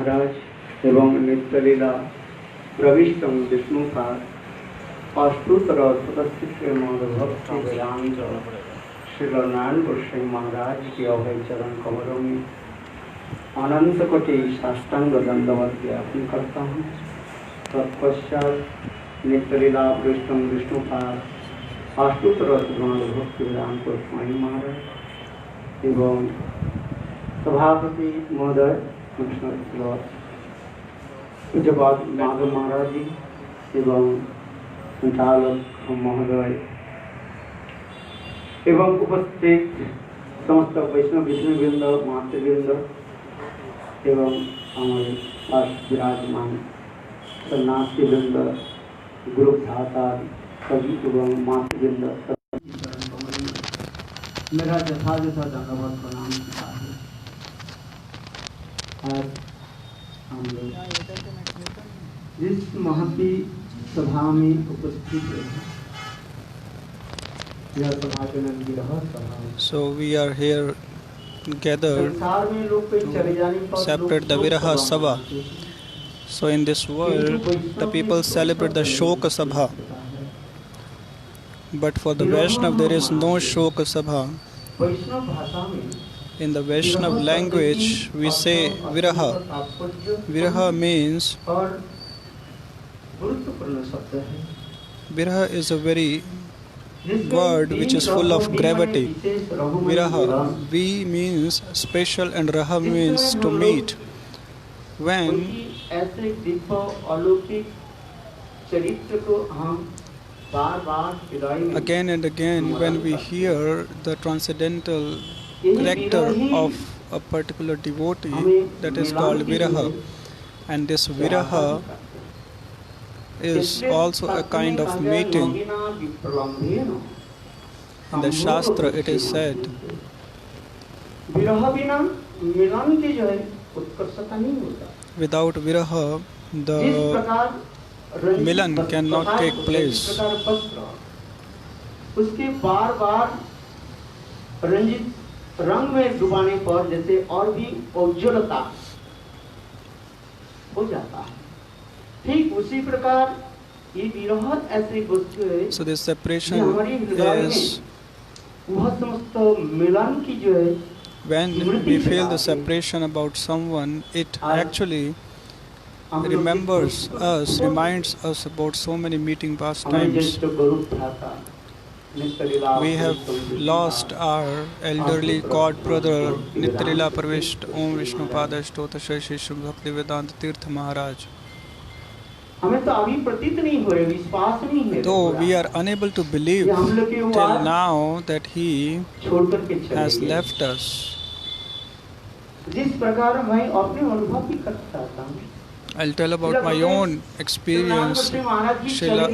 महाराज एवं नित्यलीला प्रविष्टं विष्णुपाद अष्टोत्तर सदस्य भक्ति वेदांत श्री नारायण गोस्वामी महाराज के अभय चरण कमलों में अनंत कोटि साष्टांग दंडवत ज्ञापन करता हूँ। तत्पश्चात नित्यलीला प्रविष्टं विष्णुपाद अष्टोत्तर भक्ति वेदांत गोस्वामी महाराज एवं सभापति महोदय पूज्यपाद माधव महाराज जी एवं संचालक महोदय एवं उपस्थित समस्त वैष्णव विष्णुवृंद मातृवृंद एवं हमारे पास विराजमान सन्यासी वृंद गुरु भ्राता सभी एवं मातृवृंद मेरा यथायथा धन्यवाद प्रणाम किया है। आज हम लोग जिस महती सभा में उपस्थित हैं यह सभा के नाम विरह सभा। So we are here gathered संसार में लोग कहीं चले जाने पर separate the Viraha Sabha. So in this world the people celebrate the Shoka Sabha. But for the Vaishnav there is no Shoka Sabha. वैष्णव भाषा में In the Vaishnav language we say Viraha. Viraha means और गुरुत्वपूर्ण शब्द है। Viraha is a very word which is full of gravity. Viraha, V means special and Raha means to meet. When ऐसे दिव्य अलौकिक चरित्र को हम बार-बार हृदय में again and again when we hear the transcendental character of a particular devotee, that is called Viraha. And this Viraha is also a kind of meeting. In the Shastra it is said, without Viraha the Milan cannot take place. उसके बार-बार रंजित रंग में डुबाने पर जैसे और भी उज्ज्वलता हो जाता है, ठीक उसी प्रकार ये विरह ऐसी वस्तु है। So this separation is वह समस्त मिलन की जो है when we feel the separation about someone, it actually remembers us, reminds us about so many meeting past times. We have lost our elderly god brother Nityalila Pravishta Om Vishnu Pada Shtota Shri Shri Bhakti Vedanta Tirtha Maharaj. हमें तो अभी प्रतीत नहीं हो रहा, विश्वास नहीं है। Though we are unable to believe till now that he has left us. जिस प्रकार मैं अपने अनुभव भी कर सकता हूँ। I'll tell about my own experience. Srila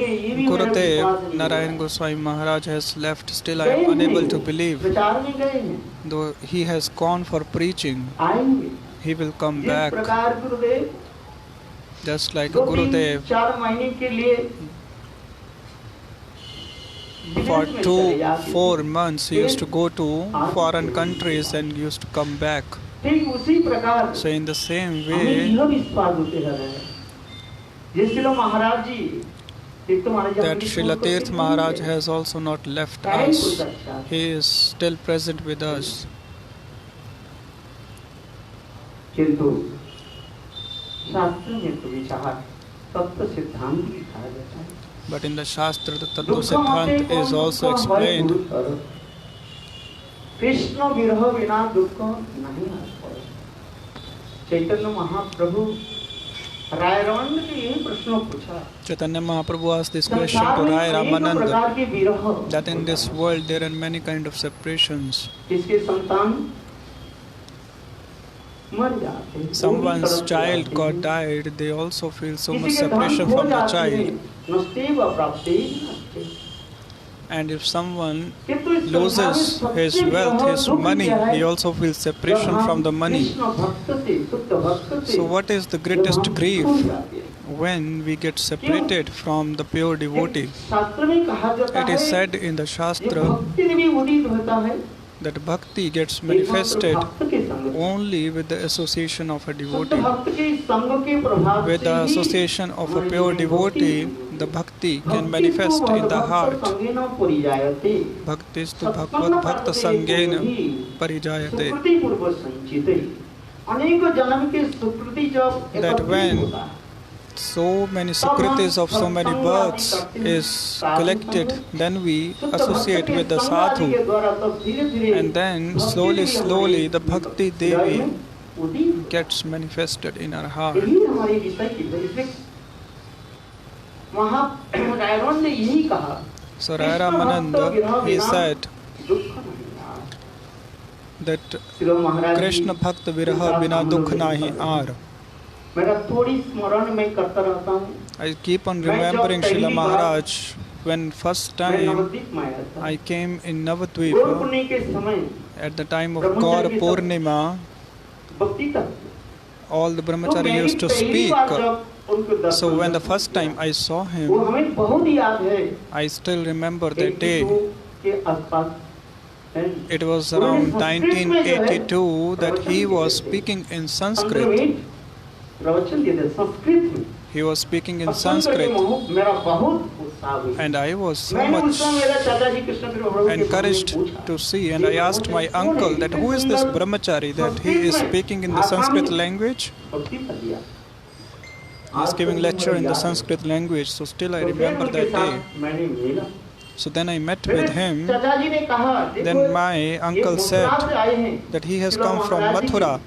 Gurudev Narayan Goswami Maharaj has left. Still I am unable to believe. Though he has gone for preaching, he will come back. Just like Gurudev, for 2-4 months he used to go to foreign countries and used to come back. So in the same way, that Srila Tirtha Maharaj has also not left us. He is still present with us. But in the Shastra, the Tattva Siddhant is also explained. Krishna विरह बिना दुख नहीं आता। चैतन्य महाप्रभु राय रामानंद ने यही प्रश्न पूछा। Chaitanya Mahaprabhu asked this question to Rai Ramananda, that in this world there are many kind of separations. इसके संतान मर जाते। Someone's child got died, they also feel so much separation from the child. नस्तेव प्राप्ते। And if someone loses his wealth, his money, he also feels separation from the money. So what is the greatest grief? When we get separated from the pure devotee. It is said in the Shastra that bhakti gets manifested only with the association of a devotee. With the association of a pure devotee, the bhakti can manifest in the heart. Bhaktistu bhagavad bhakta sangena parijayate. That when so many sukritis of so many births is collected, then we associate with the sadhu, and then slowly the bhakti devi gets manifested in our heart. So Rai Ramananda, he said that Krishna Bhakta Viraha Bina Dukh Nahi Aar. I keep on remembering Srila Maharaj when first time I came in Navadvipa at the time of Gaur Purnima. All the brahmachari used to speak. So when the first time I saw him, I still remember that day. It was around 1982 that he was speaking in Sanskrit. He was speaking in Sanskrit, and I was so much encouraged to see, and I asked my uncle that who is this brahmachari that he is speaking in the Sanskrit language? He is giving lecture in the Sanskrit language, so still I remember that day. So then I met with him. Then my uncle said that he has come from Mathura,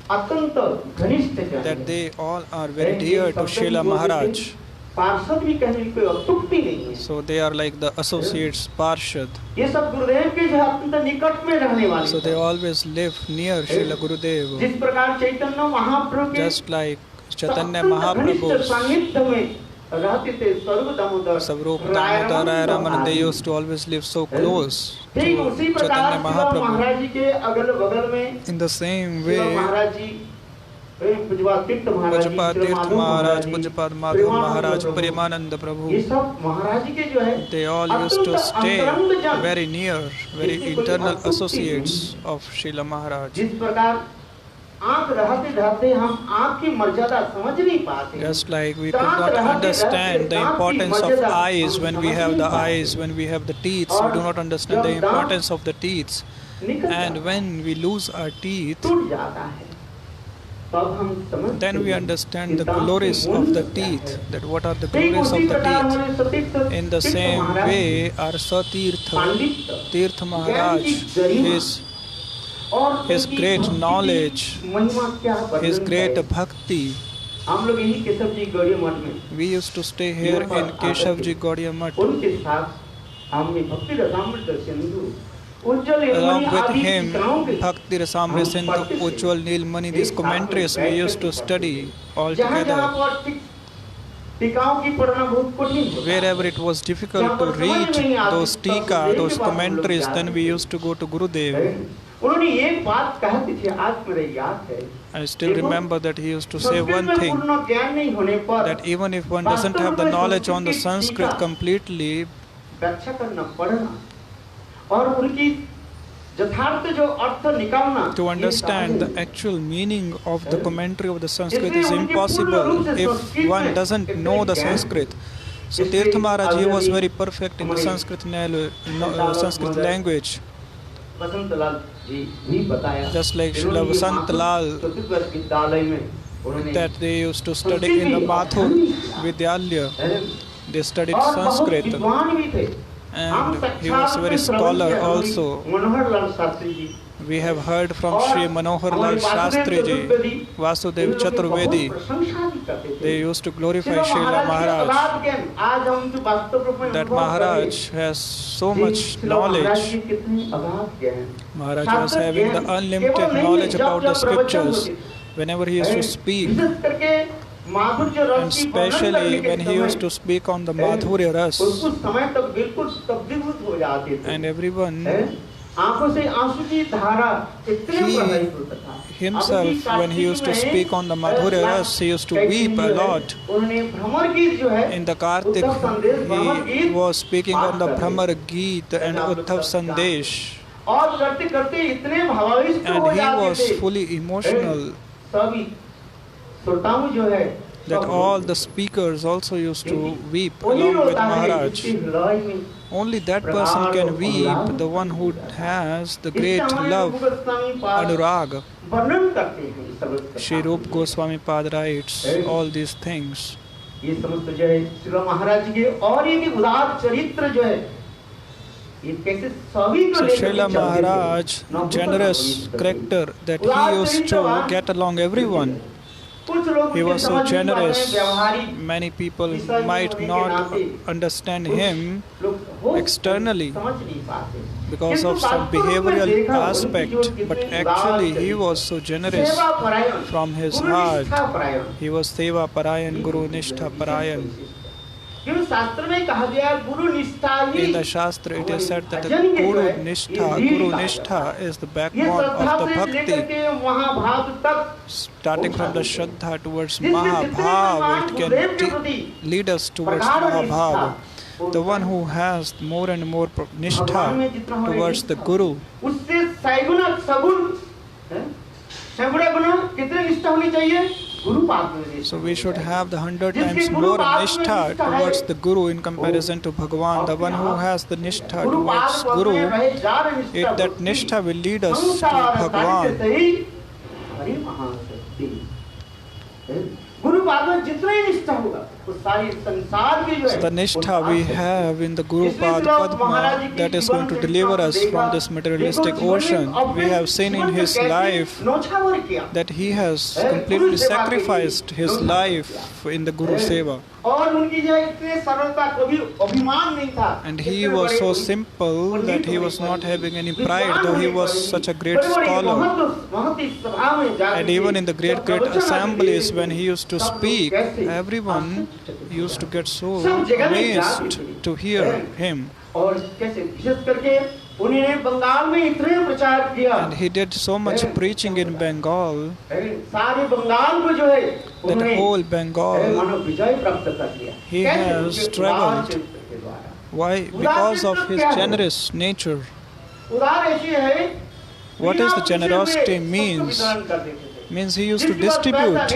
that they all are very dear to Srila Maharaj. So they are like the associates Parshad. So they always live near Srila Gurudev. Just like Chaitanya Mahaprabhu, Savrup Damodar Rai Raman, they used to always live so close to Chaitanya Mahaprabhu. In the same way, Pujapad Tirth Maharaj, Pujapad Madhav Maharaj, Premananda Prabhu, they all used to stay very near, very internal associates of Srila Maharaj. Just like we could not understand the importance of eyes when we have the eyes, when we have the teeth, we do not understand the importance of the teeth. And when we lose our teeth, then we understand the glories of the teeth, that what are the glories of the teeth. In the same way, our Satirtha, Tirth Maharaj, his great knowledge, his great bhakti. We used to stay here in Keshavji Gaudiya Math. Along with him, Bhakti Rasamrita Sindhu, Ujjwal Nilmani, these commentaries we used to study all together. Wherever it was difficult to read those tika, those commentaries, then we used to go to Gurudev. I still remember that he used to say one thing, that even if one doesn't have the knowledge on the Sanskrit completely, to understand the actual meaning of the commentary of the Sanskrit is impossible if one doesn't know the Sanskrit. So Tirtha Maharaj, he was very perfect in the Sanskrit language. Just like Srila Vasant Lal, that they used to study in the Mathur Vidyalaya. They studied Sanskrit. And he was a very scholar also. We have heard from Sri Manohar Lal Shastriji, Vasudev Chaturvedi. They used to glorify Srila Maharaj. That Maharaj has so much knowledge. Maharaj was having the unlimited knowledge about the scriptures. Whenever he used to speak, and especially when he used to speak on the Madhurya Ras, and everyone आंखों से आंसू की धारा इतने प्रवाहित होता था। Himself, when he used to speak on the Madhurya Ras, he used to weep a lot. उन्होंने भ्रमर गीत जो है In the Kartik, उद्धव संदेश भ्रमर he गीत was speaking on the पाठ कर Brahmar Geet and Uddhav Sandesh, और करते करते इतने भावाविष्ट हो and he जाते was थे fully emotional सभी श्रोताओं जो है that all the speakers also used to weep along with Maharaj. Only that person can weep, the one who has the great love, anurag. वर्णन करते हैं इस सब Shri Rup Goswami Pad writes all these things. ये समस्त जो है श्री महाराज जी के और ये उदार चरित्र जो है ये कैसे सभी को So लेकर Srila चलते थे। Maharaj, generous character that he used to get along everyone. कुछ लोग He उनके was so समझ नहीं पाते हैं, generous. व्यवहारिक Many people विषय में might होने के not नाते understand कुछ him लोग हो externally समझ नहीं पाते because किंतु of some वास्तव में behavioral देखा उनकी aspect, जो कितने but उदार actually he चरित्र, was so generous सेवा परायण, from his गुरु heart. निष्ठा परायण। He was Seva Parayan, Guru Nishtha Parayan. क्यों शास्त्र में कहा गया गुरु निष्ठा ही In the Shastra it is said that the भजन के जो Guru है, Nishtha, ये Guru रीढ़ Nishtha is the ये backbone श्रद्धा of the से लेकर bhakti. के महाभाव तक Starting from the Shraddha towards जिसमें जितने Mahabhav, it भगवान गुरुदेव के can प्रति lead us towards प्रगाढ़ निष्ठा, Mahabhav. The one who has more and more भगवान में Nishtha जितना हमारे towards the निष्ठा, Guru, उससे सैगुना सगुण है? सैगुना गुना कितने निष्ठा होनी चाहिए गुरु पाद में निष्ठा so we should have the 100 जिसके times गुरु more पाद में Nishtha निष्ठा है, towards the Guru in comparison to Bhagavan. The one who has the Nishtha गुरु पाद towards में Guru, रहे जार निष्ठा if that भक्ति, Nishtha will lead us to संसार साहित्य Bhagavan. सही हरि महाशक्ति है? गुरु पाद में जितना ही निष्ठा होगा वो सारी संसार की जो So है the Nishtha we have in the Guru Pad Padma that is going to deliver us from this materialistic ocean. We have seen in his life that he has completely sacrificed his life in the Guru Seva. और उनकी जो इतने सरलता कभी अभिमान नहीं था And he was so simple that he was not having any pride, though he was such a great scholar. And even in the great assemblies, when he used to speak, everyone used to get so amazed to hear him. और कैसे विशेष करके उन्होंने बंगाल में इतने प्रचार किया And he did so much preaching in Bengal सारे बंगाल को जो है that whole Bengal मानो विजय प्राप्त कर लिया he has traveled. Why? Because of his generous nature. उदार ऐसी है What is the generosity means? Means he used to distribute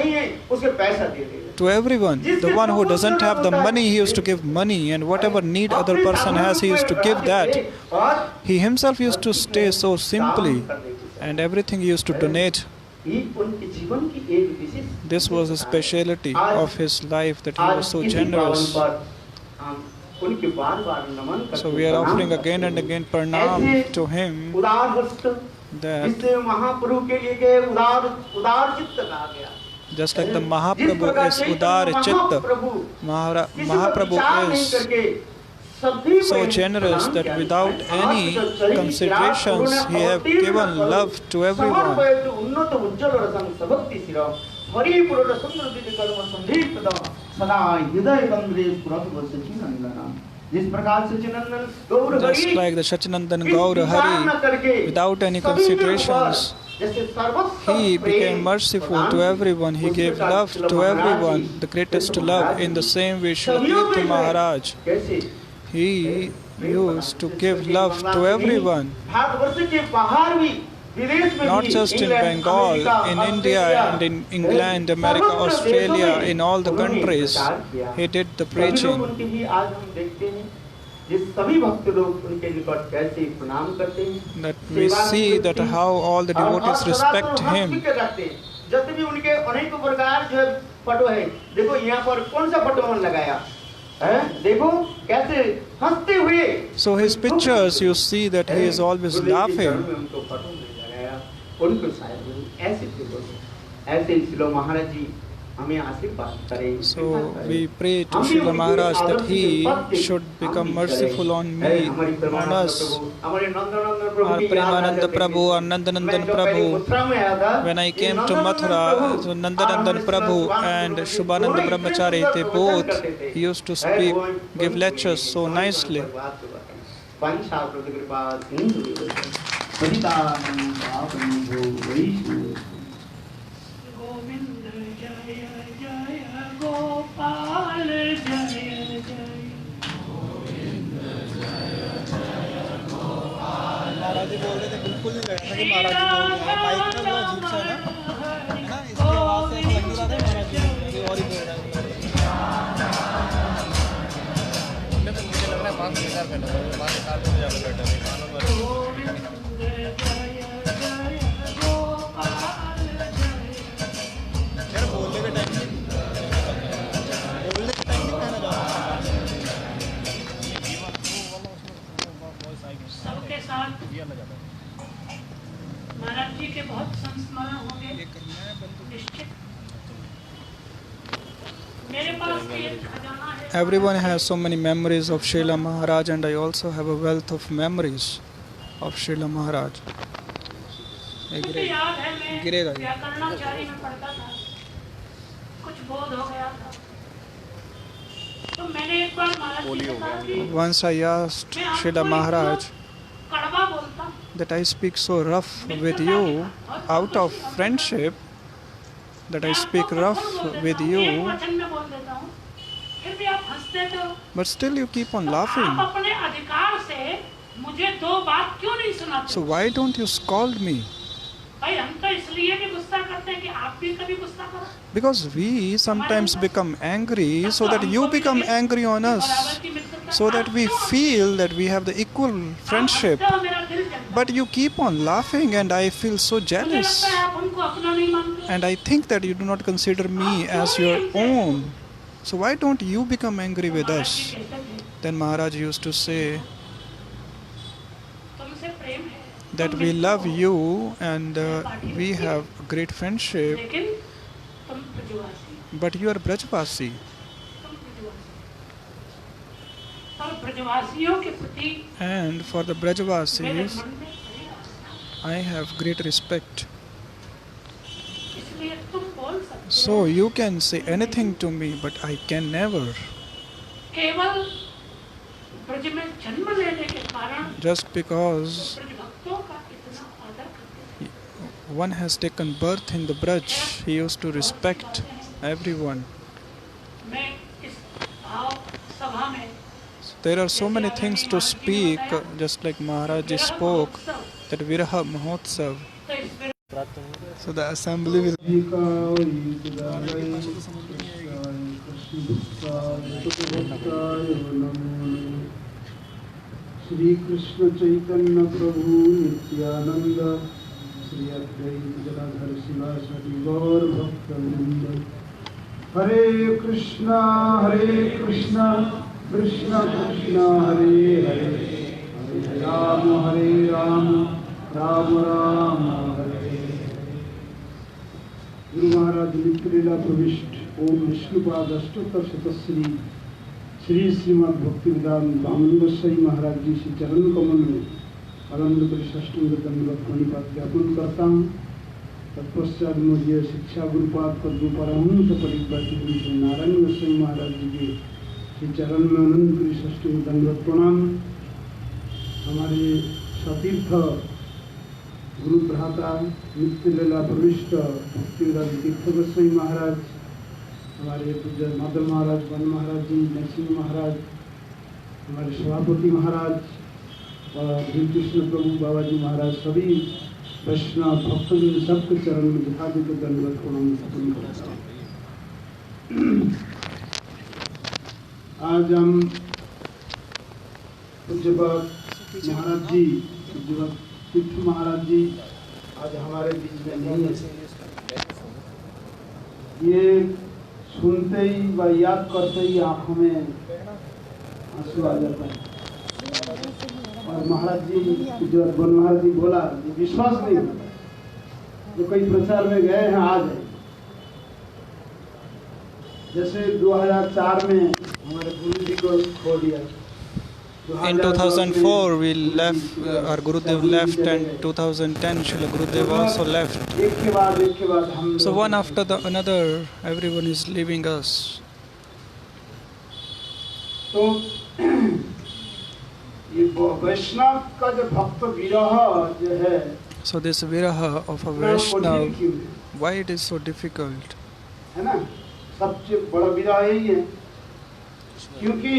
उसके पैसा दे देगा to everyone. The one who doesn't have the money, he used to give money, and whatever need other person has, he used to give that. He himself used to stay so simply, and everything he used to donate. This was the speciality of his life, that he was so generous. So we are offering again and again pranam to him, that just like the Mahaprabhu is Udar Chitta, Mahaprabhu is so generous that without any considerations he have given love to everyone. Just like the Sachinandan Gaur Hari, without any considerations, he became merciful to everyone. He gave love to everyone, the greatest love. In the same way, Srila Tirtha Maharaj, he used to give love to everyone. Not just in Bengal, in India and in England, America, Australia, in all the countries, he did the preaching. That we see that how all the devotees respect him. जब भी उनके अनेक प्रकार जो photo है देखो यहाँ पर कौन सा फोटो उन्होंने लगाया है देखो कैसे हंसते हुए So his pictures you see that he is always laughing. उनको शायद ऐसे ऐसे श्रील महाराज जी हमें आशीर्वाद करें So we pray to Srila Maharaj that he should become merciful on me, on us. Our Premananda Prabhu, our Nandanandan Prabhu. When I came to Mathura, so Nandanandan Prabhu and Shubhananda Brahmachari, they both used to speak, give lectures so nicely. कृपा सिंधु पतितानां पावनेभ्यो वैष्णवेभ्यो गोविंद जय जय गोपाल जय जय महाराज जी बोल रहे थे, बिल्कुल नहीं लग रहा था कि महाराज जी बोल रहे हैं। माइक में वो अजीब सा है ना, इसकी आवाज़ से ऐसा लग नहीं रहा था महाराज जी बोल रहे हैं, और ही बोल रहे हैं। मुझे लग रहा है मास्क बेकार पहना हुआ है, मास्क काट के ज़्यादा बेटर है, मानो यार बोलने के टाइम नहीं कहना चाहता। सबके साथ महाराज जी के बहुत संस्मरण होंगे निश्चित। मेरे पास एक खजाना है। Everyone has so many memories of Srila Maharaj, and I also have a wealth of memories of Srila Maharaj. मुझे याद है मैं गिरेगा ये। व्याकरणाचार्य में पढ़ता था, कुछ बोध हो गया था, तो मैंने एक बार महाराज जी से कहा कि Once I asked Srila Maharaj कड़वा बोलता that I speak so rough with you out of friendship, that I speak rough with एक you, वचन में बोल देता हूँ, फिर भी आप हंसते तो but still you keep on आप laughing. अपने अधिकार से मुझे दो बात क्यों नहीं सुनाते? So why don't you scold me? भाई हम तो इसलिए भी गुस्सा करते हैं कि आप भी कभी गुस्सा करो। Because we sometimes become angry so that you become angry on us, so that we feel that we have the equal friendship. तो मेरा दिल जलता है। But you keep on laughing and I feel so मुझे jealous. लगता है आप हमको अपना नहीं मानते। And I think that you do not consider me as your own. So why don't you become angry with Maharaj us? जी कहते थे, Then Maharaj used to say तुमसे प्रेम है, that तुम we मित्र love हो, you and we have great friendship, लेकिन तुम ब्रजवासी, but you are Brajvasi. तुम ब्रजवासी। और ब्रजवासियों के प्रति And for the मेरे Brajvasis, मन में बड़ी आस्था है। I have great respect. इसलिए तुम बोल सकते So हो, you can say anything to me, but I can never. केवल ब्रज में जन्म लेने के कारण Just because ब्रज भक्तों का इतना आदर करते हैं। one has taken birth in the Braj, he used to respect everyone. मैं इस भाव सभा में There are so many things to speak, just like Maharaj ji spoke, that Viraha Mahotsav. तो इस So the assembly will. Shri Krishna Chaitanya प्रभु नित्यानंद श्री अद्वैत जटाधर शिवासादि गौर भक्तवृंद। हरे कृष्णा कृष्ण कृष्ण हरे हरे, हरे राम राम राम हरे हरे। गुरु महाराज नित्यलीला प्रविष्ट ओम विष्णुपाद अष्टोत्तर शतश्री श्री श्रीमद् भक्ति वेदांत आनंद गोसाई महाराज जी श्री चरण कमल में आनंद कर षष्टंग दंडवत प्रणिपात ज्ञापन करता हूँ। तत्पश्चात मुझे शिक्षा गुरुपाद पद्म परमहंस परिव्राती गुरु श्री नारायण गोसाई महाराज जी के श्री चरण में आनंद कर षष्टंग दंडवत प्रणाम। हमारे सतीर्थ गुरु भ्राता नित्य लीला प्रविष्ट भक्ति वेदांत तीर्थ गोसाई महाराज, हमारे पूज्य मदन महाराज, वन महाराज जी, नरसिंह महाराज, हमारे सभापति महाराज और कृष्ण प्रभु बाबा जी महाराज, सभी वैष्णव भक्तजन सबके चरण में जथाधिक दंडवत प्रणाम अर्पण करता हूँ। आज हम पूज्यपाद महाराज जी, पूज्यपाद तीर्थ महाराज जी आज हमारे बीच में नहीं है। ये सुनते ही व याद करते ही आंखों में आंसू आ जाता है। और महाराज जी जो वन महाराज जी बोला, विश्वास नहीं जो कई प्रचार में गए हैं आ गए। जैसे 2004 में हमारे गुरु जी को खो दिया। In 2004 we left, our Gurudev left, and 2010 Srila Gurudev also left. एक के बाद हम So one after the another, everyone is leaving us. तो ये वैष्णव का जो भक्त विरह जो है, So this viraha of a इतना कठिन Vaishnava, क्यों है? why it is so difficult? है ना, सबसे बड़ा विरह यही है, क्योंकि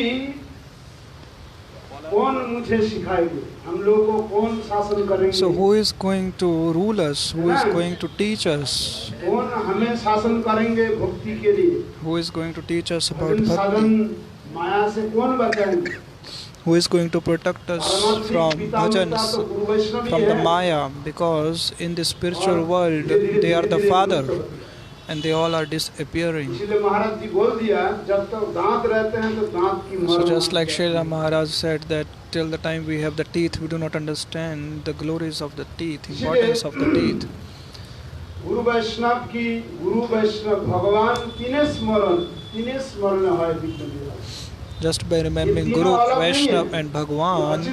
कौन मुझे सिखाएंगे, हम लोगों को कौन शासन करेंगे, So who is going to rule us? Who is going to teach us? कौन हमें शासन करेंगे भक्ति के लिए, Who is going to teach us about भजन साधन bhakti? माया से कौन बचाएंगे, Who is going to protect us from bhajans, from the maya? Because in the spiritual world, they are the father and they all are disappearing. इसलिए महाराज जी बोल दिया, जब तक दांत रहते हैं तो दांत की So मरम्मत just like करो। Srila Maharaj said that till the time we have the teeth, we do not understand the glories of the teeth, importance of the teeth. गुरु वैष्णव की, गुरु वैष्णव भगवान तीन स्मरण है Vishnu. Just by remembering Guru, Vaishnava and Bhagwan,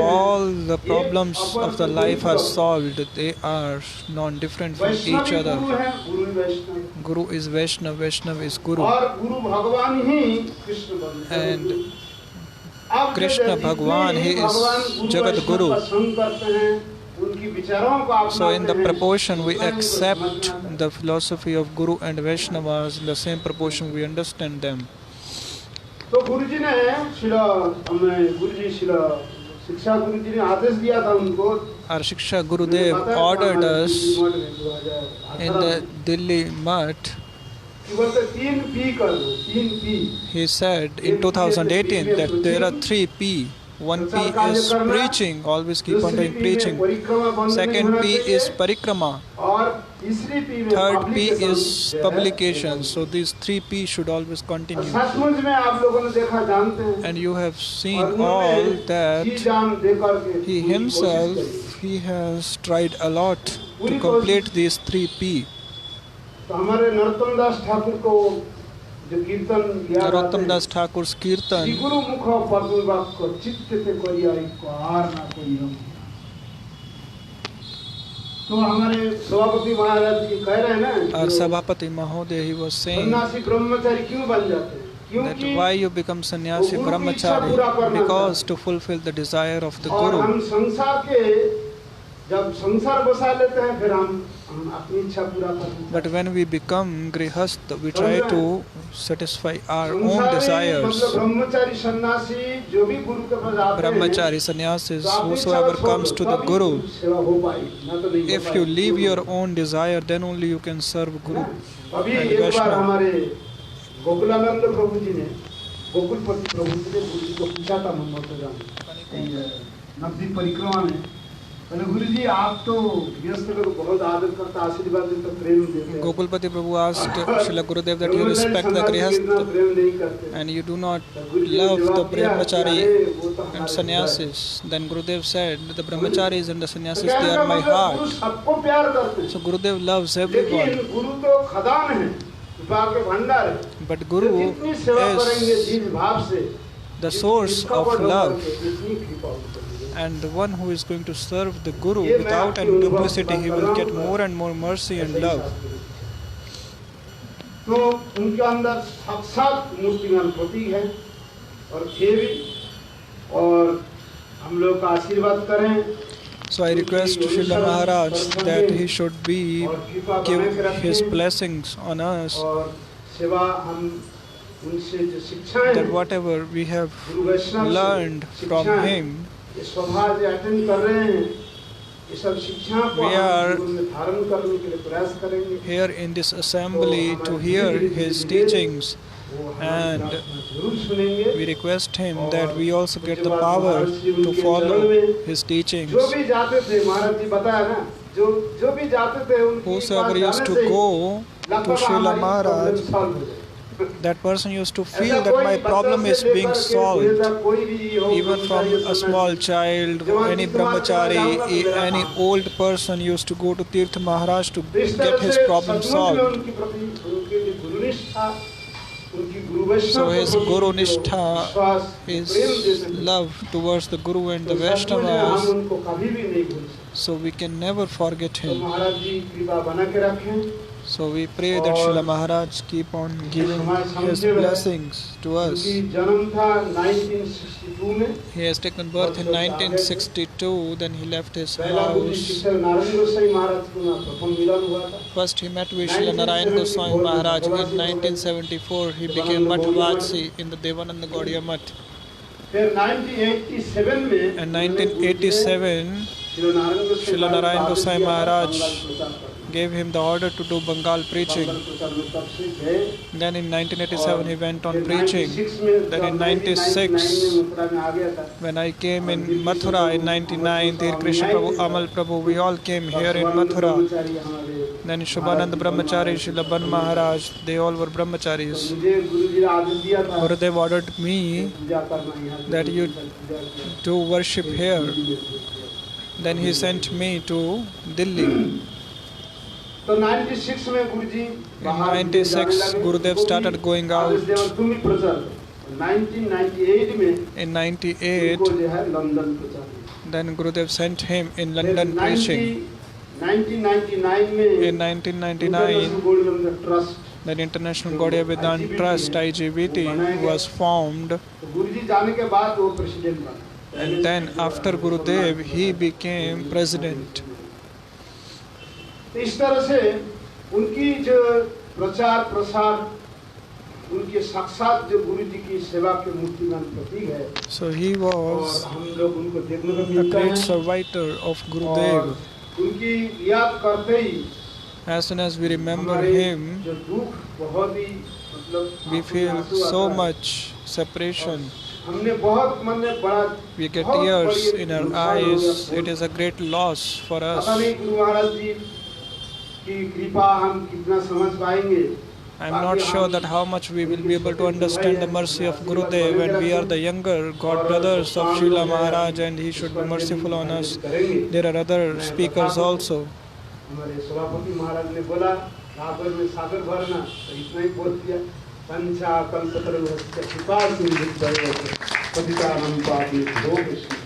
all the problems of the life are solved. They are non-different from each other. Guru is Vaishnava, Vaishnava is Guru. और गुरु भगवान ही कृष्ण बनते हैं। And अब Krishna जितने Bhagwan, भी he is भगवान गुरु Jagat वैष्णव Guru. का संग करते हैं, उनकी विचारों को अपनाते So in the हैं, proportion we उतना ही उनको accept समझना है। the philosophy of Guru and Vaishnavas, in the same proportion we understand them. तो गुरुजी ने शिक्षा गुरुजी ने आदेश दिया था उनको, Our Shiksha Gurudev ordered us in the Delhi Mutt. कि बोलते 3 P कर दो, 3 P। He said in 2018 that there are 3 P. 1 P is preaching, always keep on doing preaching. Second P is parikrama. और तीसरी P में Third P publication is है। publication. So these 3 P should always continue. सचमुच में आप लोगों ने देखा, जानते हैं, And you have और seen all उन्होंने जी that जान दे करके he पूरी कोशिश himself, करी। he has tried a lot to complete these 3 P. तो हमारे नरोत्तम दास ठाकुर को जो कीर्तन याद आते Narottam हैं, Das Thakur's श्री Kirtan, गुरु मुख पद्म वाक्य चित्त ते करिया को आर ना कोई हम। तो हमारे सभापति महाराज जी कह रहे हैं ना, our जो Sabhapati Mahoday, he was saying सन्यासी ब्रह्मचारी क्यों बन जाते हैं, that क्योंकि why you become sannyasi वो गुरु की इच्छा पूरा brahmachari, करना because to fulfill the desire of the और Guru. हम संसार के जब संसार बसा लेते हैं, फिर हम अपनी इच्छा पूरा करते हैं। But when we become grihastha, we try to satisfy our own संसारी desires. मतलब ब्रह्मचारी सन्यासी जो भी गुरु के पास आते हैं, Brahmachari sannyasis, तो अपनी whosoever इच्छा comes to the तभी Guru, सेवा हो पाई, ना तो नहीं हो if pi. you leave your own desire, then only you can serve Guru. अभी and एक बार Vaishnava. हमारे गोकुलानंद प्रभु जी ने, गोकुलपति प्रभु जी ने गुरु जी को पूछा था नवदीप परिक्रमा में, कहले गुरु जी आप तो व्यस्त लोग बहुत आदर करता, आशीर्वाद देते, प्रेम देते हैं। Gopalpati Prabhu asked Srila Gurudev that you Brahmachari respect the सन्यासी इतना grihastha प्रेम नहीं करते। and you do not तो गुरु जी ने love the जवाब दिया, brahmachari "अरे, वो तो and हमारे sannyasis. Then Gurudev said, the brahmacharis and the तो sannyasis, कहने they का are my मतलब heart. गुरु सबको प्यार करते हैं, So Gurudev loves लेकिन everyone. गुरु तो खदान है, कृपा के भंडार है। But जो Guru जितनी सेवा करेंगे is जिस भाव से, the source जिसका of बढ़ love. करके, जितनी कृपा उनको मिलेगी। And the one who is going to serve the Guru without any duplicity, he will get more and more mercy and love. तो उनके अंदर साक्षात मूर्तिमान प्रतीक है और थे भी, और हम लोग का आशीर्वाद करें। So I request Srila Maharaj that he should be give his blessings on us, और सेवा हम उनसे जो शिक्षाएं that whatever we have गुरु वैष्णव से learned from शिक्षाएं, him, ये सभा जो अटेंड कर रहे हैं, ये सब शिक्षाओं को We हम are जीवन में धारण करने के लिए प्रयास करेंगे। here in this assembly to hear his teachings, वो हमारी and प्रार्थना जरूर सुनेंगे। we request him that we also get the power to follow his teachings. जो भी जाते थे, महाराज जी बताया ना, जो भी जाते थे उनके Whosoever पास used जाने to से ही go to लगभग Srila हमारी Maharaj, problem solve हो जाए। that person used to feel ऐसा that कोई my बच्चा problem से is लेकर being के solved. बूढ़ा कोई भी हो, Even from a small child, any brahmachari, any old person used to go to Tirtha Maharaj to तो इस get तरह his से problem सचमुच में solved. उनके प्रति उनके लिए गुरुनिष्ठा, उनकी गुरु वैष्णव So के his प्रति Guru जो Nishtha विश्वास, is प्रेम जैसे love towards the Guru and the तो सचमुच में हम Vaishnavas, उनको कभी भी नहीं भूल सकते। so we can never forget तो him. महाराज जी कृपा बना के रखें। So we pray that Srila Maharaj keep on giving his blessings to us. उनकी जन्म था 1962 में। He has taken birth in 1962, then he left his पहला गुरु house. शिष्य नारायण गोसाई महाराज को ना प्रथम मिलन हुआ था। First he met with Srila Narayan Goswami Maharaj. In 1974 he became Mathvasi in the Devananda Gaudiya Math. फिर 1987 में In 1987 Srila Narayan Goswami Maharaj gave him the order to do Bengal preaching. Then in 1987 he went on preaching. Then in 96 when I came in Mathura in 99, Dhir Krishna Prabhu, Amal Prabhu, we all came here in Mathura. Then Shubhanand Brahmachari, Srila Ban Maharaj, they all were brahmacharis. Gurudev ordered me that you do worship here. Then he sent me to Delhi. तो 96 में गुरुजी In 96 Gurudev started going out. 1998 में In 98 उनको जो है London प्रचार। then Gurudev sent him in London preaching. 1999 में In 1999 trust the International Gaudiya Vedanta Trust IGVT was formed, तो गुरुजी जाने के बाद वो प्रेसिडेंट बना। and then after Gurudev he became president. इस तरह से उनकी जो प्रचार प्रसार उनके साक्षात जो गुरु जी की सेवा के मूर्तिमान प्रतीक है। So he और was हम लोग उनको देखने को a मिलते great हैं servitor of और Gurudev. उनकी याद करते ही As soon as we remember हमारे him, जो दुख बहुत ही मतलब we feel आंसू so आता है। much separation. हमने बहुत मन में बड़ा We get बहुत tears बड़ी in our नुकसान हो eyes. गया। It is a great loss for पता us. नहीं गुरु महाराज जी की कृपा हम कितना समझ पाएंगे। I am not sure that how much we will be able to understand the mercy of Gurudev when we are the younger god brothers of Srila Maharaj, and he should be merciful on us. There are other speakers also. हमारे सभापति महाराज ने बोला सागर में सागर भरना, तो इतना ही बोल दिया। पंचा कल्पतरु कृपा सिंधु पतितानां पावनेभ्यो वैष्णवेभ्यो